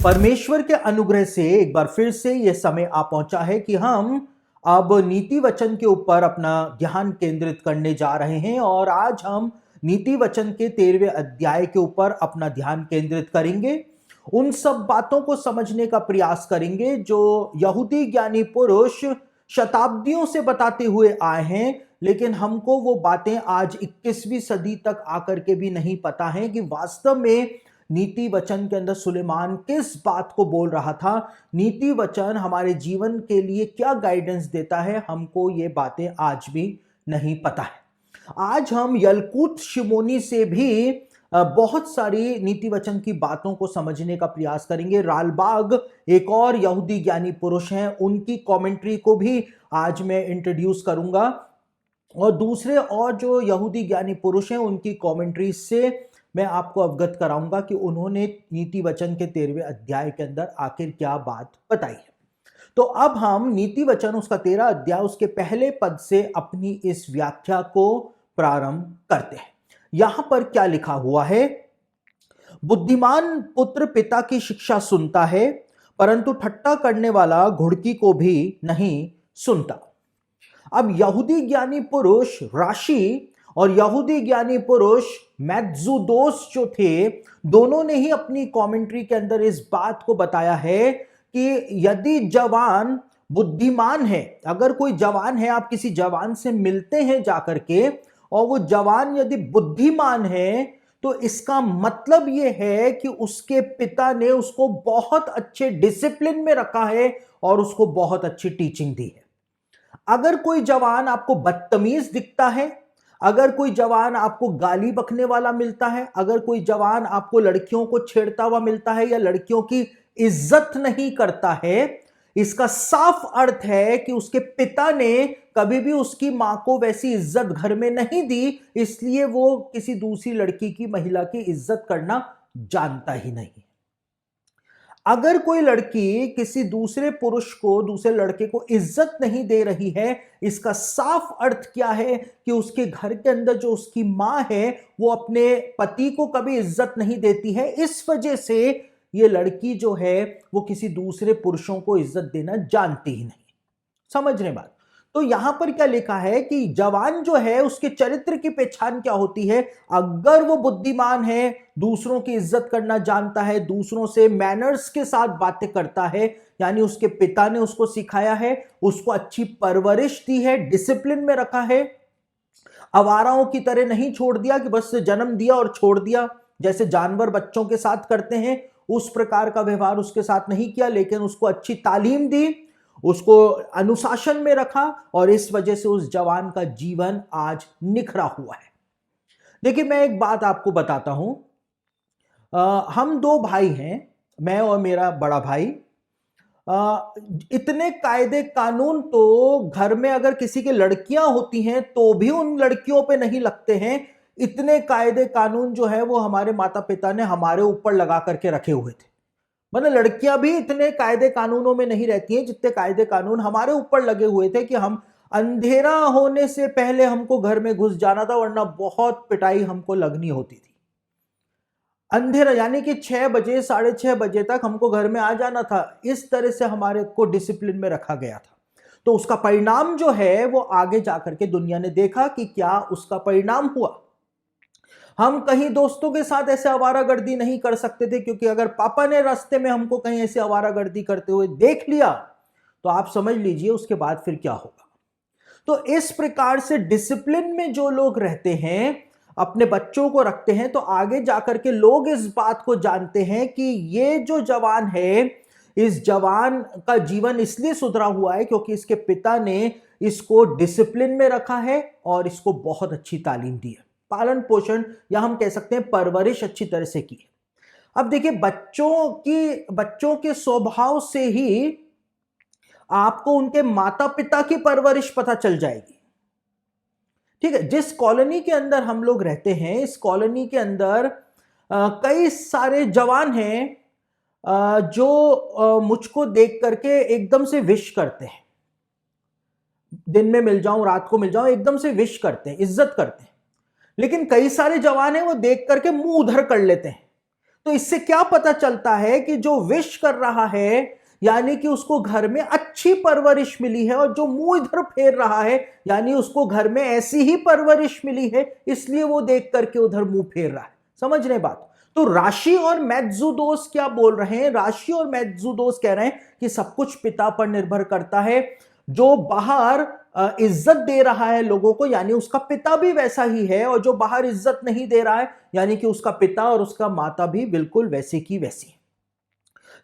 परमेश्वर के अनुग्रह से एक बार फिर से यह समय आ पहुंचा है कि हम अब नीति वचन के ऊपर अपना ध्यान केंद्रित करने जा रहे हैं। और आज हम नीति वचन के 13वें अध्याय के ऊपर अपना ध्यान केंद्रित करेंगे। उन सब बातों को समझने का प्रयास करेंगे जो यहूदी ज्ञानी पुरुष शताब्दियों से बताते हुए आए हैं, लेकिन हमको वो बातें आज 21वीं सदी तक आकर के भी नहीं पता है कि वास्तव में नीति वचन के अंदर सुलेमान किस बात को बोल रहा था। नीति वचन हमारे जीवन के लिए क्या गाइडेंस देता है, हमको ये बातें आज भी नहीं पता है। आज हम यलकूत शिमोनी से भी बहुत सारी नीति वचन की बातों को समझने का प्रयास करेंगे। रालबाग एक और यहूदी ज्ञानी पुरुष हैं, उनकी कमेंट्री को भी आज मैं इंट्रोड्यूस करूंगा और दूसरे और जो यहूदी ज्ञानी पुरुष हैं उनकी कमेंट्री से मैं आपको अवगत कराऊंगा कि उन्होंने नीति वचन के 13वें अध्याय के अंदर आखिर क्या बात बताई है। तो अब हम नीति वचन उसका 13 अध्याय उसके पहले पद से अपनी इस व्याख्या को प्रारंभ करते हैं। यहां पर क्या लिखा हुआ है? बुद्धिमान पुत्र पिता की शिक्षा सुनता है, परंतु ठट्टा करने वाला घुड़की को भी नहीं सुनता। अब यहूदी ज्ञानी पुरुष राशि और यहूदी ज्ञानी पुरुष मैत्सुदोस जो थे, दोनों ने ही अपनी कमेंट्री के अंदर इस बात को बताया है कि यदि जवान बुद्धिमान है, अगर कोई जवान है, आप किसी जवान से मिलते हैं जाकर के और वो जवान यदि बुद्धिमान है, तो इसका मतलब यह है कि उसके पिता ने उसको बहुत अच्छे डिसिप्लिन में रखा है और उसको बहुत अच्छी टीचिंग दी है। अगर कोई जवान आपको बदतमीज दिखता है, अगर कोई जवान आपको गाली बकने वाला मिलता है, अगर कोई जवान आपको लड़कियों को छेड़ता हुआ मिलता है या लड़कियों की इज्जत नहीं करता है, इसका साफ अर्थ है कि उसके पिता ने कभी भी उसकी मां को वैसी इज्जत घर में नहीं दी, इसलिए वो किसी दूसरी लड़की की, महिला की इज्जत करना जानता ही नहीं। अगर कोई लड़की किसी दूसरे पुरुष को, दूसरे लड़के को इज्जत नहीं दे रही है, इसका साफ अर्थ क्या है कि उसके घर के अंदर जो उसकी मां है वो अपने पति को कभी इज्जत नहीं देती है। इस वजह से ये लड़की जो है वो किसी दूसरे पुरुषों को इज्जत देना जानती ही नहीं। समझ रहे बात? तो यहां पर क्या लिखा है कि जवान जो है उसके चरित्र की पहचान क्या होती है? अगर वो बुद्धिमान है, दूसरों की इज्जत करना जानता है, दूसरों से मैनर्स के साथ बातें करता है, यानी उसके पिता ने उसको सिखाया है, उसको अच्छी परवरिश दी है, डिसिप्लिन में रखा है, आवाराओं की तरह नहीं छोड़ दिया कि बस जन्म दिया और छोड़ दिया, जैसे जानवर बच्चों के साथ करते हैं उस प्रकार का व्यवहार उसके साथ नहीं किया, लेकिन उसको अच्छी तालीम दी, उसको अनुशासन में रखा और इस वजह से उस जवान का जीवन आज निखरा हुआ है। देखिए, मैं एक बात आपको बताता हूं। हम दो भाई हैं, मैं और मेरा बड़ा भाई। इतने कायदे कानून तो घर में अगर किसी की लड़कियां होती हैं तो भी उन लड़कियों पे नहीं लगते हैं। इतने कायदे कानून जो है वो हमारे माता पिता ने हमारे ऊपर लगा करके रखे हुए थे। मतलब लड़कियां भी इतने कायदे कानूनों में नहीं रहती हैं जितने कायदे कानून हमारे ऊपर लगे हुए थे कि हम अंधेरा होने से पहले हमको घर में घुस जाना था, वरना बहुत पिटाई हमको लगनी होती थी। अंधेरा यानी कि 6 बजे, 6:30 बजे तक हमको घर में आ जाना था। इस तरह से हमारे को डिसिप्लिन में रखा गया था। तो उसका परिणाम जो है वो आगे जाकर के दुनिया ने देखा कि क्या उसका परिणाम हुआ। हम कहीं दोस्तों के साथ ऐसे आवारागर्दी नहीं कर सकते थे, क्योंकि अगर पापा ने रास्ते में हमको कहीं ऐसे आवारागर्दी करते हुए देख लिया तो आप समझ लीजिए उसके बाद फिर क्या होगा। तो इस प्रकार से डिसिप्लिन में जो लोग रहते हैं, अपने बच्चों को रखते हैं, तो आगे जाकर के लोग इस बात को जानते हैं कि ये जो जवान है, इस जवान का जीवन इसलिए सुधरा हुआ है क्योंकि इसके पिता ने इसको डिसिप्लिन में रखा है और इसको बहुत अच्छी तालीम दी है, पालन पोषण या हम कह सकते हैं परवरिश अच्छी तरह से की है। अब देखिए, बच्चों के स्वभाव से ही आपको उनके माता पिता की परवरिश पता चल जाएगी। ठीक है, जिस कॉलोनी के अंदर हम लोग रहते हैं, इस कॉलोनी के अंदर कई सारे जवान हैं जो मुझको देख करके एकदम से विश करते हैं। दिन में मिल जाऊं, रात को मिल जाऊं, एकदम से विश करते हैं, इज्जत करते हैं। लेकिन कई सारे जवान हैं वो देख करके मुंह उधर कर लेते हैं। तो इससे क्या पता चलता है कि जो विश कर रहा है यानी कि उसको घर में अच्छी परवरिश मिली है, और जो मुंह इधर फेर रहा है यानी उसको घर में ऐसी ही परवरिश मिली है, इसलिए वो देख करके उधर मुंह फेर रहा है। समझ रहे बात? तो राशि और मैत्सुदोस क्या बोल रहे हैं? राशि और मैत्सुदोस कह रहे हैं कि सब कुछ पिता पर निर्भर करता है। जो बाहर इज्जत दे रहा है लोगों को यानी उसका पिता भी वैसा ही है, और जो बाहर इज्जत नहीं दे रहा है यानी कि उसका पिता और उसका माता भी बिल्कुल वैसे की वैसी है।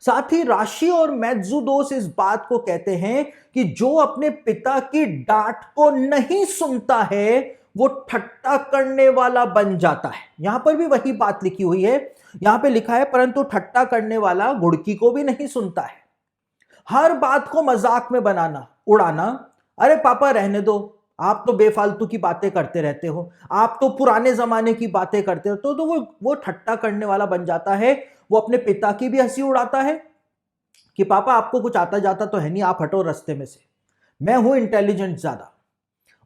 साथ ही राशि और मैत्सुदोस इस बात को कहते हैं कि जो अपने पिता की डांट को नहीं सुनता है वो ठट्टा करने वाला बन जाता है। यहां पर भी वही बात लिखी हुई है, यहां पे लिखा है परंतु ठट्टा करने वाला घुड़की को भी नहीं सुनता है। हर बात को मजाक में बनाना, उड़ाना, अरे पापा रहने दो, आप तो बेफालतू की बातें करते रहते हो, आप तो पुराने जमाने की बातें करते हो, तो वो ठट्टा करने वाला बन जाता है। वो अपने पिता की भी हंसी उड़ाता है कि पापा आपको कुछ आता जाता तो है नहीं, आप हटो रास्ते में से, मैं हूं इंटेलिजेंट ज्यादा।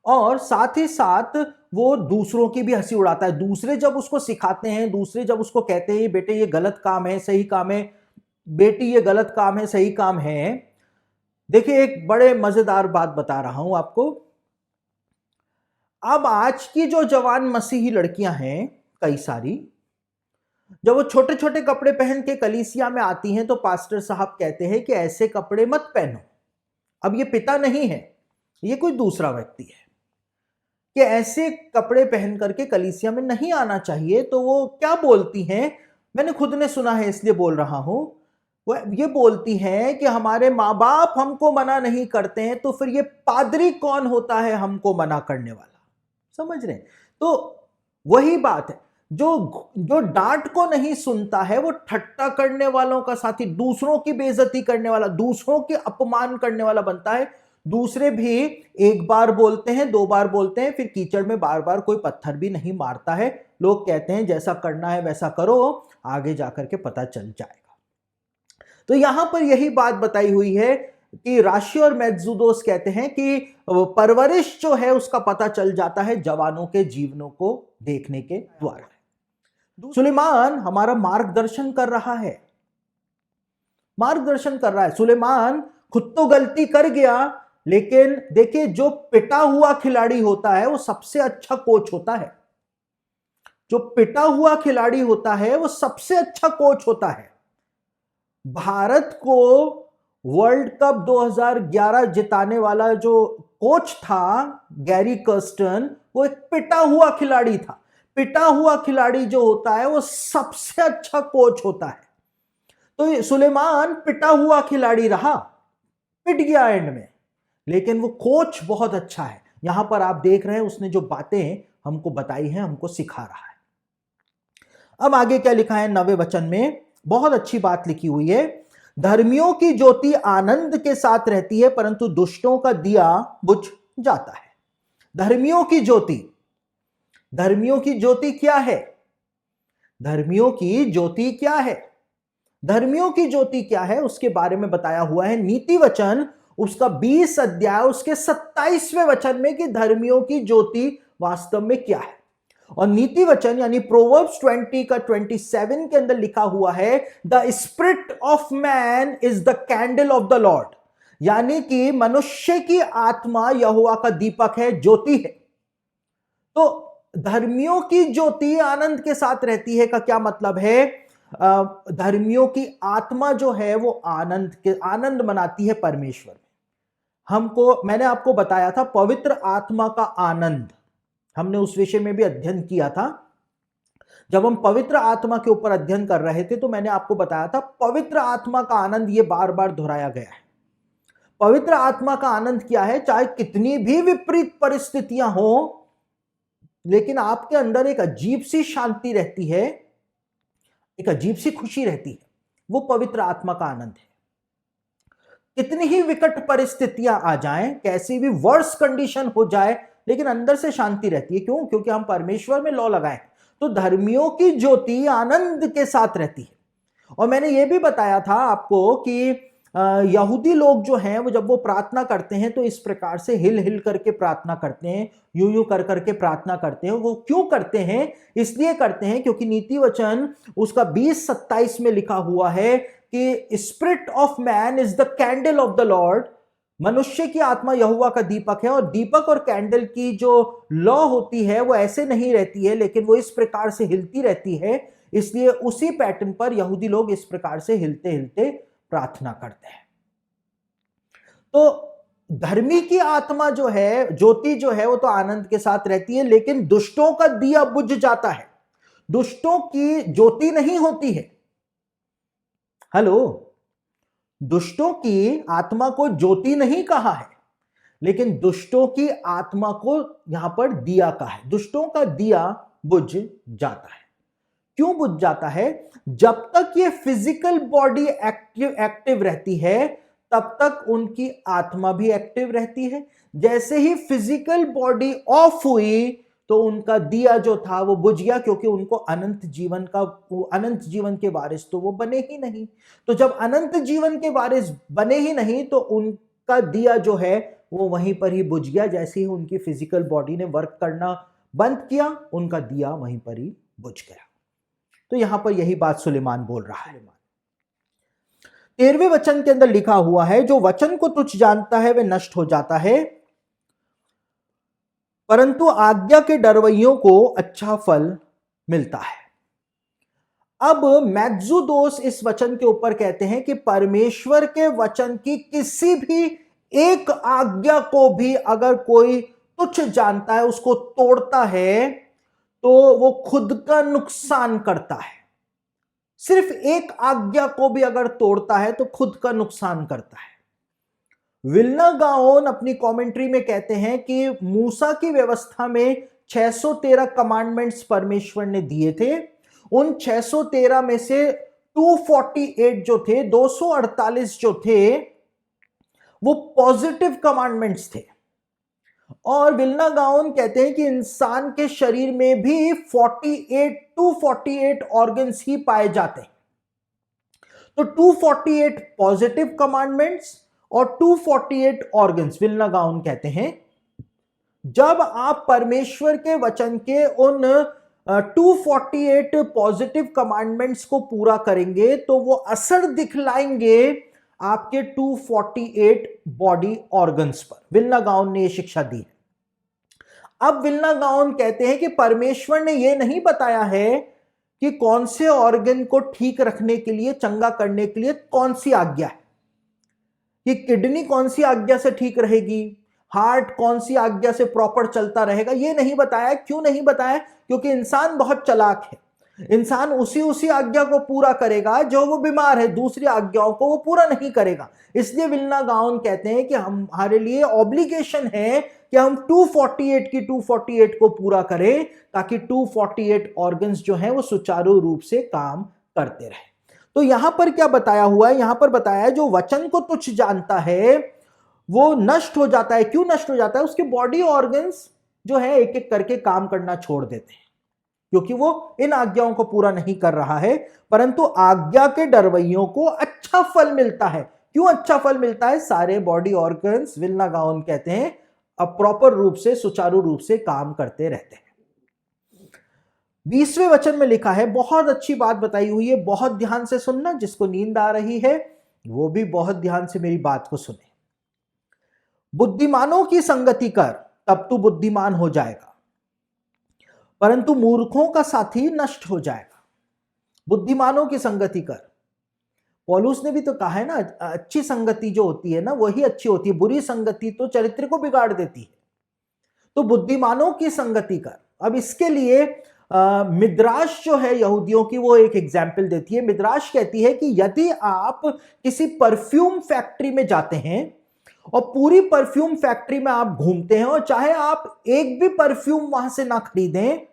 और साथ ही साथ वो दूसरों की भी हंसी उड़ाता है। दूसरे जब उसको सिखाते हैं, दूसरे जब उसको कहते हैं बेटे ये गलत काम है सही काम है, बेटी ये गलत काम है सही काम है। देखिए एक बड़े मजेदार बात बता रहा हूं आपको। अब आज की जो जवान मसीही लड़कियां हैं कई सारी, जब वो छोटे छोटे कपड़े पहन के कलीसिया में आती हैं तो पास्टर साहब कहते हैं कि ऐसे कपड़े मत पहनो। अब ये पिता नहीं है, ये कोई दूसरा व्यक्ति है, कि ऐसे कपड़े पहन करके कलीसिया में नहीं आना चाहिए। तो वो क्या बोलती हैं, मैंने खुद ने सुना है इसलिए बोल रहा हूं, वो ये बोलती हैं कि हमारे माँ बाप हमको मना नहीं करते हैं, तो फिर ये पादरी कौन होता है हमको मना करने वाला। समझ रहे हैं? तो वही बात है, जो जो डांट को नहीं सुनता है वो ठट्टा करने वालों का साथी, दूसरों की बेइज्जती करने वाला, दूसरों के अपमान करने वाला बनता है। दूसरे भी एक बार बोलते हैं, दो बार बोलते हैं, फिर कीचड़ में बार बार कोई पत्थर भी नहीं मारता है। लोग कहते हैं जैसा करना है वैसा करो, आगे जाकर के पता चल जाएगा। तो यहां पर यही बात बताई हुई है कि राशि और मैत्सुदोस कहते हैं कि परवरिश जो है उसका पता चल जाता है जवानों के जीवनों को देखने के द्वारा। सुलेमान हमारा मार्गदर्शन कर रहा है, मार्गदर्शन कर रहा है। सुलेमान खुद तो गलती कर गया, लेकिन देखिए जो पिटा हुआ खिलाड़ी होता है वो सबसे अच्छा कोच होता है। जो पिटा हुआ खिलाड़ी होता है वो सबसे अच्छा कोच होता है। भारत को वर्ल्ड कप 2011 जिताने वाला जो कोच था गैरी कर्स्टन, वो एक पिटा हुआ खिलाड़ी था। पिटा हुआ खिलाड़ी जो होता है वो सबसे अच्छा कोच होता है। तो सुलेमान पिटा हुआ खिलाड़ी रहा, पिट गया एंड में, लेकिन वो कोच बहुत अच्छा है। यहां पर आप देख रहे हैं उसने जो बातें हमको बताई हैं, हमको सिखा रहा है। अब आगे क्या लिखा है 9वें वचन में, बहुत अच्छी बात लिखी हुई है। धर्मियों की ज्योति आनंद के साथ रहती है परंतु दुष्टों का दिया बुझ जाता है। धर्मियों की ज्योति, धर्मियों की ज्योति क्या है? धर्मियों की ज्योति क्या है? धर्मियों की ज्योति क्या है उसके बारे में बताया हुआ है नीति वचन उसका 20 अध्याय उसके 27वें वचन में कि धर्मियों की ज्योति वास्तव में क्या है। और नीति वचन यानी प्रोवर्ब्स 20 का 27 के अंदर लिखा हुआ है, the spirit of man is the candle of the Lord, यानी कि मनुष्य की आत्मा यहोवा का दीपक है, ज्योति है। तो धर्मियों की ज्योति आनंद के साथ रहती है का क्या मतलब है? धर्मियों की आत्मा जो है वो आनंद मनाती है परमेश्वर में। हमको, मैंने आपको बताया था पवित्र आत्मा का आनंद, हमने उस विषय में भी अध्ययन किया था। जब हम पवित्र आत्मा के ऊपर अध्ययन कर रहे थे तो मैंने आपको बताया था पवित्र आत्मा का आनंद, ये बार बार दोहराया गया है। पवित्र आत्मा का आनंद क्या है? चाहे कितनी भी विपरीत परिस्थितियां हो, लेकिन आपके अंदर एक अजीब सी शांति रहती है, एक अजीब सी खुशी रहती है, वो पवित्र आत्मा का आनंद है। कितनी ही विकट परिस्थितियां आ जाएं, कैसी भी वर्स कंडीशन हो जाए, लेकिन अंदर से शांति रहती है। क्यों? क्योंकि हम परमेश्वर में लौ लगाए। तो धर्मियों की ज्योति आनंद के साथ रहती है। और मैंने यह भी बताया था आपको कि यहूदी लोग जो हैं वो जब वो प्रार्थना करते हैं तो इस प्रकार से हिल हिल करके प्रार्थना करते हैं, यूं यूं कर करके प्रार्थना करते हैं। वो क्यों करते हैं? इसलिए करते हैं क्योंकि नीति वचन उसका 20:27 में लिखा हुआ है कि spirit of man is the candle of the Lord. मनुष्य की आत्मा यहोवा का दीपक है। और दीपक और कैंडल की जो लौ होती है वो ऐसे नहीं रहती है, लेकिन वो इस प्रकार से हिलती रहती है। इसलिए उसी पैटर्न पर यहूदी लोग इस प्रकार से हिलते हिलते प्रार्थना करते हैं। तो धर्मी की आत्मा जो है, ज्योति जो है, वो तो आनंद के साथ रहती है, लेकिन दुष्टों का दिया बुझ जाता है। दुष्टों की ज्योति नहीं होती है। हेलो, दुष्टों की आत्मा को ज्योति नहीं कहा है, लेकिन दुष्टों की आत्मा को यहां पर दिया कहा है। दुष्टों का दिया बुझ जाता है। क्यों बुझ जाता है? जब तक ये फिजिकल बॉडी एक्टिव रहती है तब तक उनकी आत्मा भी एक्टिव रहती है। जैसे ही फिजिकल बॉडी ऑफ हुई तो उनका दिया जो था वो बुझ गया, क्योंकि उनको अनंत जीवन के वारिस तो वो बने ही नहीं। तो जब अनंत जीवन के वारिस बने ही नहीं तो उनका दिया जो है वो वहीं पर ही बुझ गया। जैसे ही उनकी फिजिकल बॉडी ने वर्क करना बंद किया, उनका दिया वहीं पर ही बुझ गया। तो यहां पर यही बात सुलेमान बोल रहा है। 13वें वचन के अंदर लिखा हुआ है, जो वचन को तुच्छ जानता है वह नष्ट हो जाता है, परंतु आज्ञा के डरवैयों को अच्छा फल मिलता है। अब मैक्सुदोस इस वचन के ऊपर कहते हैं कि परमेश्वर के वचन की किसी भी एक आज्ञा को भी अगर कोई तुच्छ जानता है, उसको तोड़ता है, तो वो खुद का नुकसान करता है। सिर्फ एक आज्ञा को भी अगर तोड़ता है तो खुद का नुकसान करता है। विल्ना गाओन अपनी कमेंट्री में कहते हैं कि मूसा की व्यवस्था में 613 कमांडमेंट्स परमेश्वर ने दिए थे। उन 613 में से 248 जो थे, 248 जो थे, वो पॉजिटिव कमांडमेंट्स थे। और विल्ना गाओन कहते हैं कि इंसान के शरीर में भी 248 ऑर्गन्स ही पाए जाते हैं। तो 248 पॉजिटिव कमांडमेंट्स और 248 ऑर्गन्स, विल्ना गाओन कहते हैं। जब आप परमेश्वर के वचन के उन 248 पॉजिटिव कमांडमेंट्स को पूरा करेंगे तो वो असर दिखलाएंगे आपके 248 बॉडी ऑर्गन्स पर। विल्ना गाओन ने यह शिक्षा दी है। अब विल्ना गाओन कहते हैं कि परमेश्वर ने यह नहीं बताया है कि कौन से ऑर्गन को ठीक रखने के लिए, चंगा करने के लिए कौन सी आज्ञा है, कि किडनी कौन सी आज्ञा से ठीक रहेगी, हार्ट कौन सी आज्ञा से प्रॉपर चलता रहेगा। यह नहीं बताया। क्यों नहीं बताया? क्योंकि इंसान बहुत चालाक है। इंसान उसी आज्ञा को पूरा करेगा जो वो बीमार है, दूसरी आज्ञाओं को वो पूरा नहीं करेगा। इसलिए विल्ना गाओन कहते हैं कि हमारे लिए ऑब्लिगेशन है कि हम 248 को पूरा करें, ताकि 248 ऑर्गन्स जो हैं वो सुचारू रूप से काम करते रहे। तो यहां पर क्या बताया हुआ है? यहां पर बताया है, जो वचन को तुच्छ जानता है वो नष्ट हो जाता है। क्यों नष्ट हो जाता है? उसके बॉडी ऑर्गन्स जो है एक एक करके काम करना छोड़ देते हैं, क्योंकि वो इन आज्ञाओं को पूरा नहीं कर रहा है। परंतु आज्ञा के डरवैयों को अच्छा फल मिलता है। क्यों अच्छा फल मिलता है? सारे बॉडी ऑर्गन्स, विल्ना गाओन कहते हैं, अब प्रॉपर रूप से, सुचारू रूप से काम करते रहते हैं। 20वें वचन में लिखा है, बहुत अच्छी बात बताई हुई है, बहुत ध्यान से सुनना। जिसको नींद आ रही है वो भी बहुत ध्यान से मेरी बात को सुने। बुद्धिमानों की संगति कर, तब तू बुद्धिमान हो जाएगा, परंतु मूर्खों का साथी नष्ट हो जाएगा। बुद्धिमानों की संगति कर। पौलुस ने भी तो कहा है ना, अच्छी संगति जो होती है ना वही अच्छी होती है, बुरी संगति तो चरित्र को बिगाड़ देती है। तो बुद्धिमानों की संगति कर। अब इसके लिए मिद्राश जो है यहूदियों की, वो एक एग्जाम्पल देती है। मिद्राश कहती है कि यदि आप किसी परफ्यूम फैक्ट्री में जाते हैं और पूरी परफ्यूम फैक्ट्री में आप घूमते हैं, और चाहे आप एक भी परफ्यूम वहां से ना खरीदें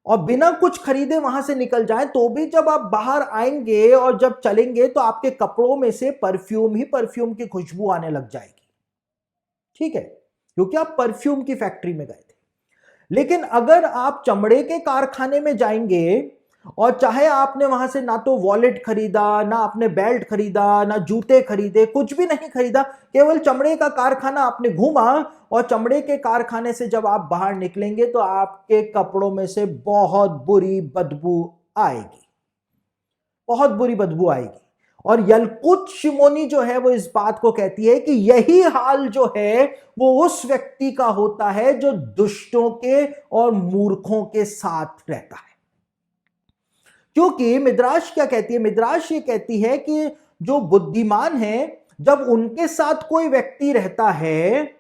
और बिना कुछ खरीदे वहां से निकल जाएं, तो भी जब आप बाहर आएंगे और जब चलेंगे तो आपके कपड़ों में से परफ्यूम ही परफ्यूम की खुशबू आने लग जाएगी। ठीक है, क्योंकि आप परफ्यूम की फैक्ट्री में गए थे। लेकिन अगर आप चमड़े के कारखाने में जाएंगे और चाहे आपने वहां से ना तो वॉलेट खरीदा, ना आपने बेल्ट खरीदा, ना जूते खरीदे, कुछ भी नहीं खरीदा, केवल चमड़े का कारखाना आपने घूमा, और चमड़े के कारखाने से जब आप बाहर निकलेंगे तो आपके कपड़ों में से बहुत बुरी बदबू आएगी, बहुत बुरी बदबू आएगी। और यलकुत शिमोनी जो है वो इस बात को कहती है कि यही हाल जो है वो उस व्यक्ति का होता है जो दुष्टों के और मूर्खों के साथ रहता है। क्योंकि मिद्राश क्या कहती है? मिद्राश ये कहती है कि जो बुद्धिमान है, जब उनके साथ कोई व्यक्ति रहता है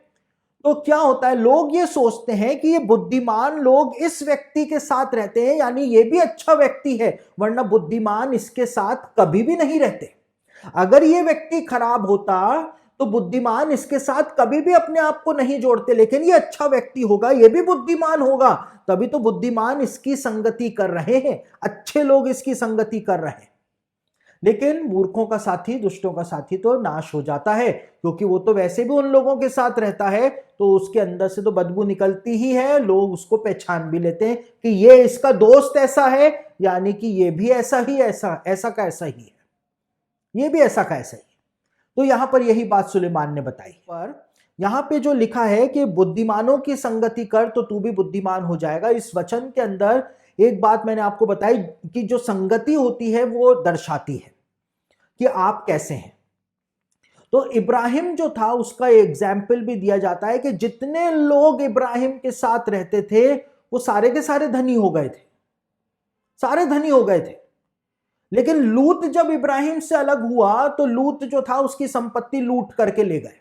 तो क्या होता है, लोग ये सोचते हैं कि ये बुद्धिमान लोग इस व्यक्ति के साथ रहते हैं, यानी ये भी अच्छा व्यक्ति है, वरना बुद्धिमान इसके साथ कभी भी नहीं रहते। अगर ये व्यक्ति खराब होता तो बुद्धिमान इसके साथ कभी भी अपने आप को नहीं जोड़ते, लेकिन ये अच्छा व्यक्ति होगा, ये भी बुद्धिमान होगा, तभी तो बुद्धिमान इसकी संगति कर रहे हैं, अच्छे लोग इसकी संगति कर रहे हैं। लेकिन मूर्खों का साथी, दुष्टों का साथी तो नाश हो जाता है, क्योंकि वो तो वैसे भी उन लोगों के साथ रहता है, तो उसके अंदर से तो बदबू निकलती ही है, लोग उसको पहचान भी लेते हैं कि ये इसका दोस्त ऐसा है, यानी कि ये भी ऐसा ही, ऐसा का ऐसा ही है, ये भी ऐसा का ऐसा ही। तो यहां पर यही बात सुलेमान ने बताई। पर यहां पे जो लिखा है कि बुद्धिमानों की संगति कर तो तू भी बुद्धिमान हो जाएगा, इस वचन के अंदर एक बात मैंने आपको बताई कि जो संगति होती है वो दर्शाती है कि आप कैसे हैं। तो इब्राहिम जो था उसका एग्जाम्पल भी दिया जाता है कि जितने लोग इब्राहिम के साथ रहते थे वो सारे के सारे धनी हो गए थे, सारे धनी हो गए थे। लेकिन लूत जब इब्राहिम से अलग हुआ तो लूत जो था उसकी संपत्ति लूट करके ले गए,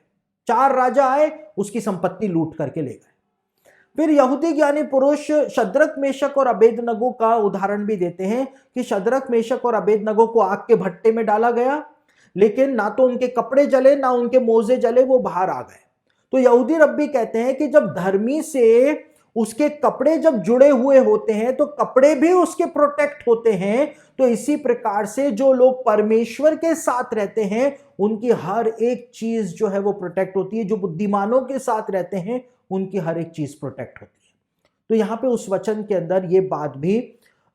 4 राजा आए, उसकी संपत्ति लूट करके ले गए। फिर यहूदी ज्ञानी पुरुष शद्रक, मेशक और अबेदनगो का उदाहरण भी देते हैं कि शद्रक, मेशक और अबेदनगो को आग के भट्टे में डाला गया, लेकिन ना तो उनके कपड़े जले ना उनके मोजे जले, वो बाहर आ गए। तो यहूदी रब्बी कहते हैं कि जब धर्मी से उसके कपड़े जब जुड़े हुए होते हैं तो कपड़े भी उसके प्रोटेक्ट होते हैं, तो इसी प्रकार से जो लोग परमेश्वर के साथ रहते हैं उनकी हर एक चीज जो है वो प्रोटेक्ट होती है। जो बुद्धिमानों के साथ रहते हैं उनकी हर एक चीज प्रोटेक्ट होती है। तो यहां पे उस वचन के अंदर ये बात भी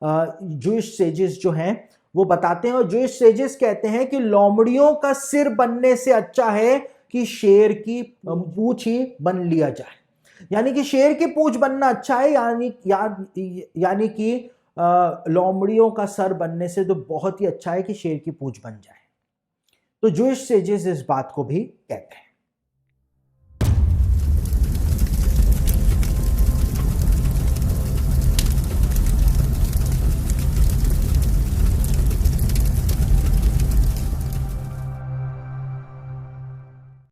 जूइश सेजेस जो हैं वो बताते हैं, और जूइश सेजेस कहते हैं कि लोमड़ियों का सिर बनने से अच्छा है कि शेर की पूंछ ही बन लिया जाए, यानी कि शेर की पूंछ बनना अच्छा है, यानी कि लोमड़ियों का सर बनने से तो बहुत ही अच्छा है कि शेर की पूंछ बन जाए। तो जूइश सेजेस इस बात को भी कहते हैं।